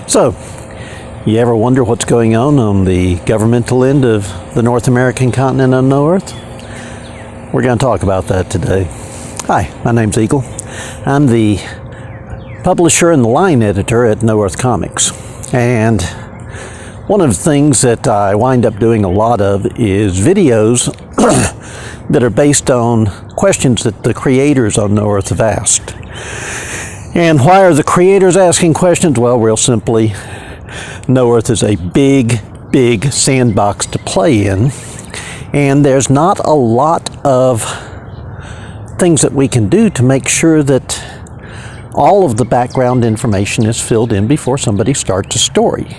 So, you ever wonder what's going on the governmental end of the North American continent of No Earth? We're going to talk about that today. Hi, my name's Eagle. I'm the publisher and the line editor at No Earth Comics. And one of the things that I wind up doing a lot of is videos that are based on questions that the creators on No Earth have asked. And why are the creators asking questions? Well, real simply, No Earth is a big sandbox to play in, and there's not a lot of things that we can do to make sure that all of the background information is filled in before somebody starts a story.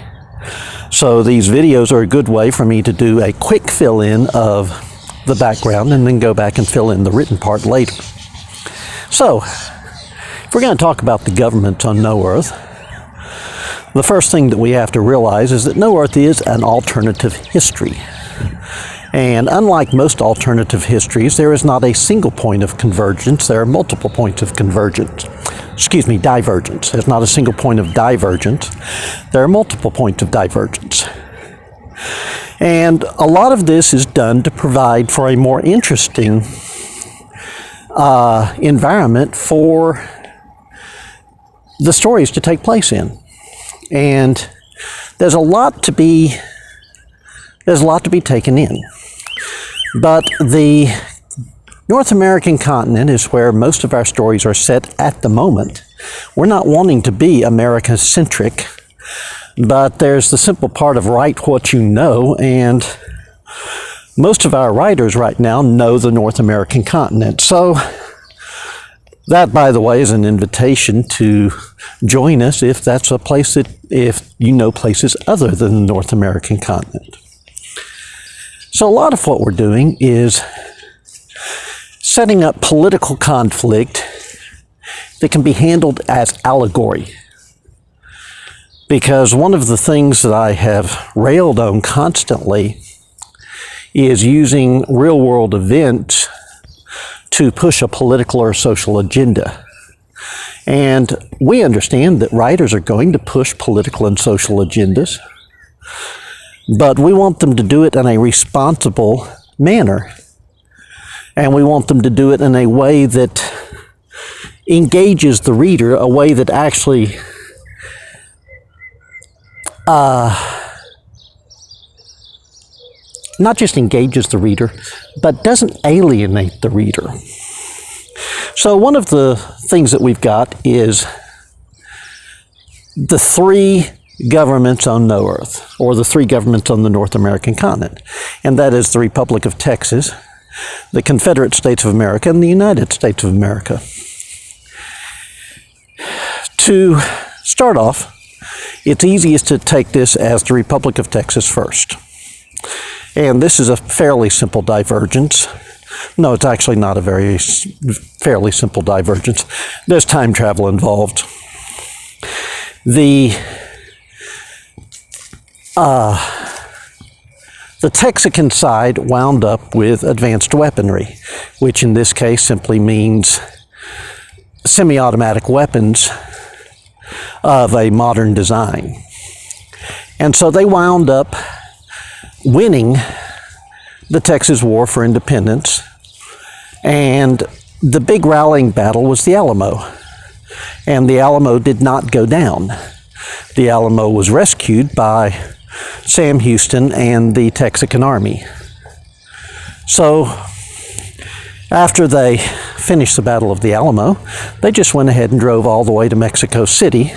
So these videos are a good way for me to do a quick fill-in of the background and then go back and fill in the written part later. So, if we're going to talk about the government on No Earth, the first thing that we have to realize is that No Earth is an alternative history. And unlike most alternative histories, there is not a single point of convergence. There are multiple points of divergence. There's not a single point of divergence. There are multiple points of divergence. And a lot of this is done to provide for a more interesting environment for the stories to take place in. And there's a lot to be taken in. But the North American continent is where most of our stories are set at the moment. We're not wanting to be America-centric, but there's the simple part of write what you know, and most of our writers right now know the North American continent. So that, by the way, is an invitation to join us if that's a place if you know places other than the North American continent. So a lot of what we're doing is setting up political conflict that can be handled as allegory. Because one of the things that I have railed on constantly is using real-world events to push a political or social agenda. And we understand that writers are going to push political and social agendas, but we want them to do it in a responsible manner. And we want them to do it in a way that engages the reader, a way that actually not just engages the reader, but doesn't alienate the reader. So one of the things that we've got is the three governments on No Earth, or the three governments on the North American continent. And that is the Republic of Texas, the Confederate States of America, and the United States of America. To start off, it's easiest to take this as the Republic of Texas first. And this is a fairly simple divergence. No, it's actually not a fairly simple divergence. There's time travel involved. The Texican side wound up with advanced weaponry, which in this case simply means semi-automatic weapons of a modern design. And so they wound up winning the Texas War for Independence, and the big rallying battle was the Alamo. And the Alamo did not go down. The Alamo was rescued by Sam Houston and the Texican Army. So after they finished the Battle of the Alamo, they just went ahead and drove all the way to Mexico City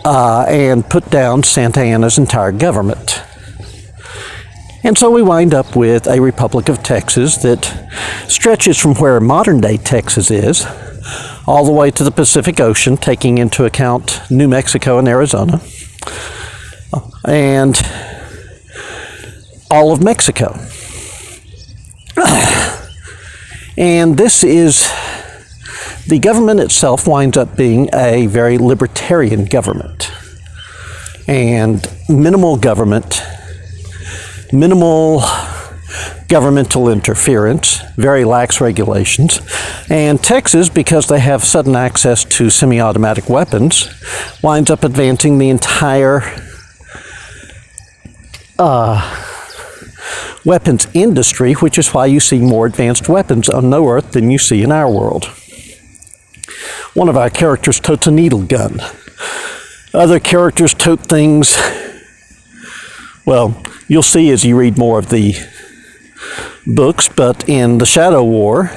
and put down Santa Anna's entire government. And so we wind up with a Republic of Texas that stretches from where modern-day Texas is all the way to the Pacific Ocean, taking into account New Mexico and Arizona, and all of Mexico. And this is, the government itself winds up being a very libertarian government. And minimal government governmental interference, very lax regulations. And Texas, because they have sudden access to semi-automatic weapons, winds up advancing the entire weapons industry, which is why you see more advanced weapons on No Earth than you see in our world. One of our characters totes a needle gun. Other characters tote things, well, you'll see as you read more of the books, but in the Shadow War,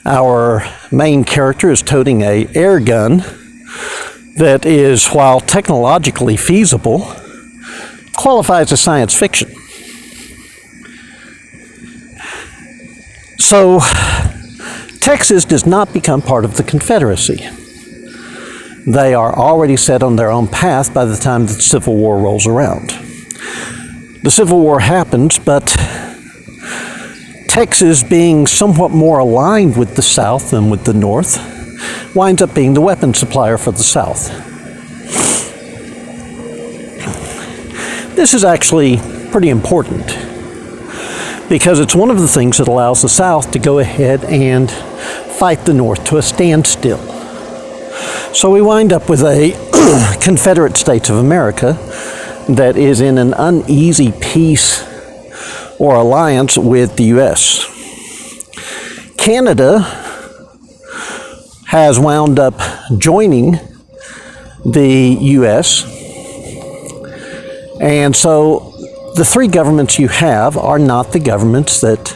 our main character is toting a air gun that is, while technologically feasible, qualifies as science fiction. So, Texas does not become part of the Confederacy. They are already set on their own path by the time the Civil War rolls around. The Civil War happens, but Texas, being somewhat more aligned with the South than with the North, winds up being the weapon supplier for the South. This is actually pretty important because it's one of the things that allows the South to go ahead and fight the North to a standstill. So we wind up with a Confederate States of America that is in an uneasy peace or alliance with the U.S. Canada has wound up joining the U.S. And so the three governments you have are not the governments that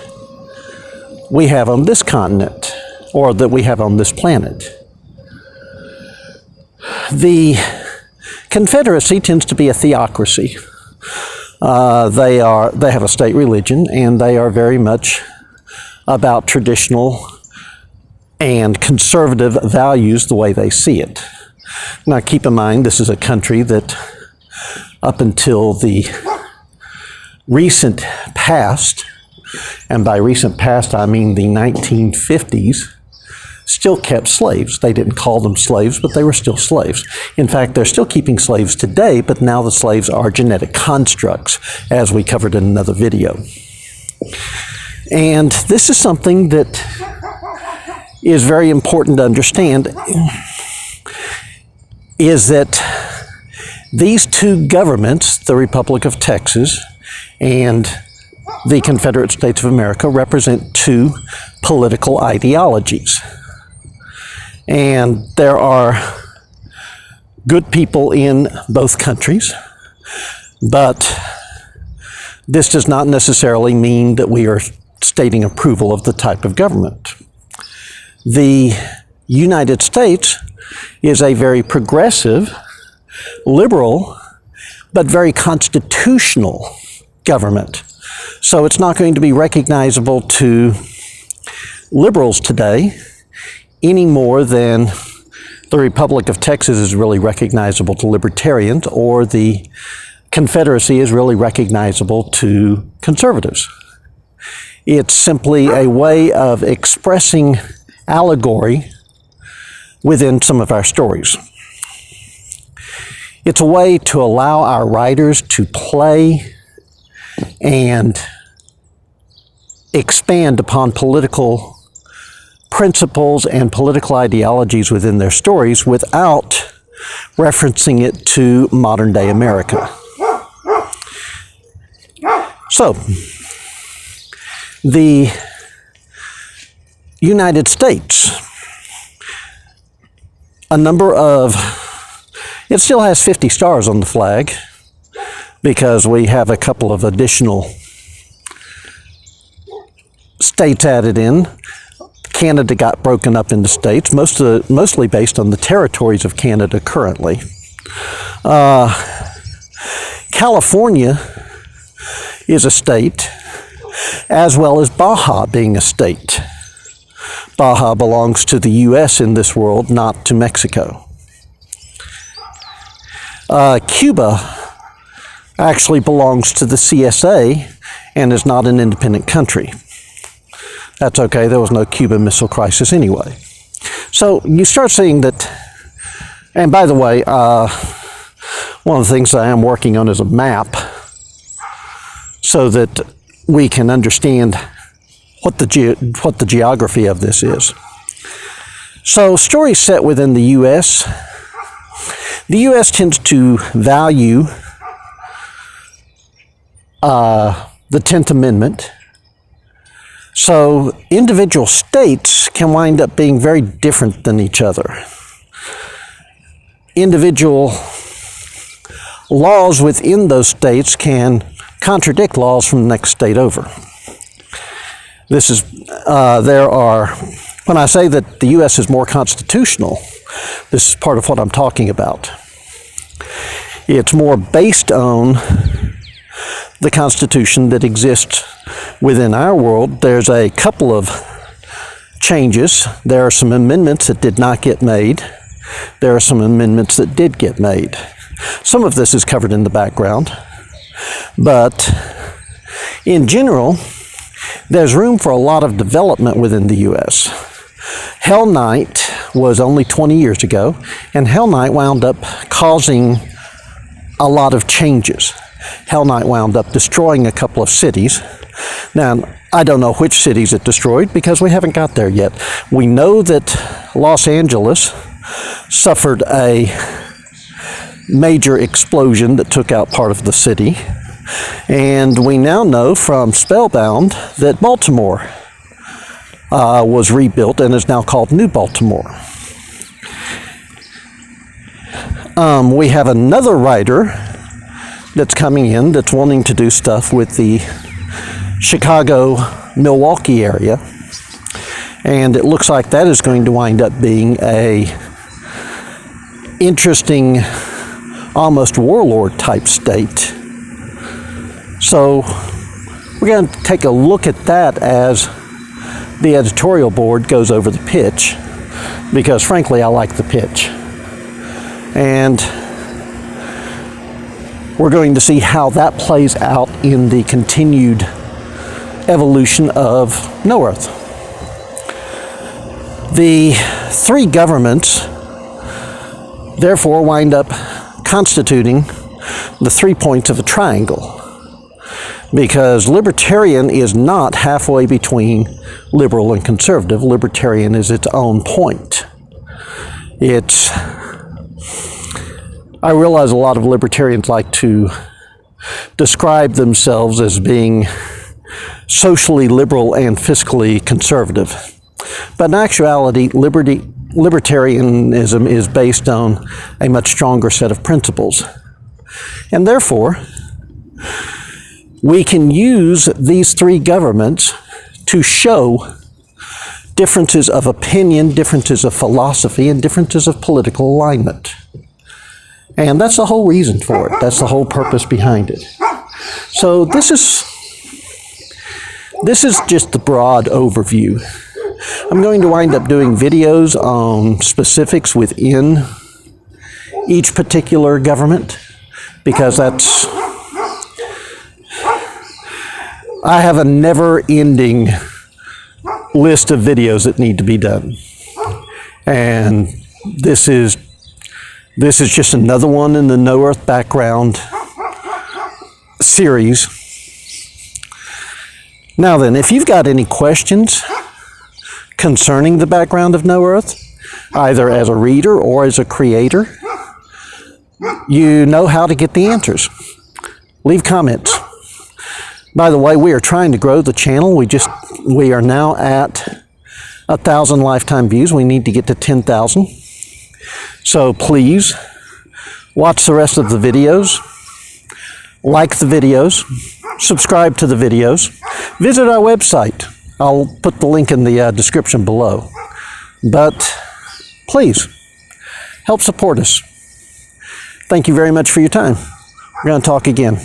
we have on this continent or that we have on this planet. The Confederacy tends to be a theocracy. They have a state religion, and they are very much about traditional and conservative values the way they see it. Now keep in mind, this is a country that up until the recent past, and by recent past I mean the 1950s, still kept slaves. They didn't call them slaves, but they were still slaves. In fact, they're still keeping slaves today, but now the slaves are genetic constructs, as we covered in another video. And this is something that is very important to understand, is that these two governments, the Republic of Texas and the Confederate States of America, represent two political ideologies. And there are good people in both countries, but this does not necessarily mean that we are stating approval of the type of government. The United States is a very progressive, liberal, but very constitutional government. So it's not going to be recognizable to liberals today any more than the Republic of Texas is really recognizable to libertarians, or the Confederacy is really recognizable to conservatives. It's simply a way of expressing allegory within some of our stories. It's a way to allow our writers to play and expand upon political principles and political ideologies within their stories without referencing it to modern day America. So, the United States, it still has 50 stars on the flag because we have a couple of additional states added in. Canada got broken up into states, mostly based on the territories of Canada currently. California is a state, as well as Baja being a state. Baja belongs to the U.S. in this world, not to Mexico. Cuba actually belongs to the CSA and is not an independent country. That's okay, there was no Cuban Missile Crisis anyway. So you start seeing that, and by the way, one of the things I am working on is a map so that we can understand what the geography of this is. So, stories set within the U.S. The U.S. tends to value the 10th Amendment. So, individual states can wind up being very different than each other. Individual laws within those states can contradict laws from the next state over. This is, when I say that the U.S. is more constitutional, this is part of what I'm talking about. It's more based on the Constitution that exists within our world. There's a couple of changes. There are some amendments that did not get made. There are some amendments that did get made. Some of this is covered in the background, but in general, there's room for a lot of development within the U.S. Hell Night was only 20 years ago, and Hell Night wound up causing a lot of changes. Hell Night wound up destroying a couple of cities. Now, I don't know which cities it destroyed because we haven't got there yet. We know that Los Angeles suffered a major explosion that took out part of the city. And we now know from Spellbound that Baltimore was rebuilt and is now called New Baltimore. We have another writer that's coming in that's wanting to do stuff with the Chicago-Milwaukee area. And it looks like that is going to wind up being a interesting, almost warlord type state. So we're going to take a look at that as the editorial board goes over the pitch, because frankly I like the pitch. And we're going to see how that plays out in the continued evolution of No Earth. The three governments therefore wind up constituting the 3 points of a triangle, because libertarian is not halfway between liberal and conservative. Libertarian is its own point. I realize a lot of libertarians like to describe themselves as being socially liberal and fiscally conservative. But in actuality, libertarianism is based on a much stronger set of principles. And therefore, we can use these three governments to show differences of opinion, differences of philosophy, and differences of political alignment. And that's the whole reason for it. That's the whole purpose behind it. So this is just the broad overview. I'm going to wind up doing videos on specifics within each particular government, because I have a never-ending list of videos that need to be done. And this is just another one in the No Earth background series. Now then, if you've got any questions concerning the background of No Earth, either as a reader or as a creator, you know how to get the answers. Leave comments. By the way, we are trying to grow the channel. We are now at 1,000 lifetime views. We need to get to 10,000. So please watch the rest of the videos, like the videos, subscribe to the videos, visit our website. I'll put the link in the description below. But please help support us. Thank you very much for your time. We're going to talk again.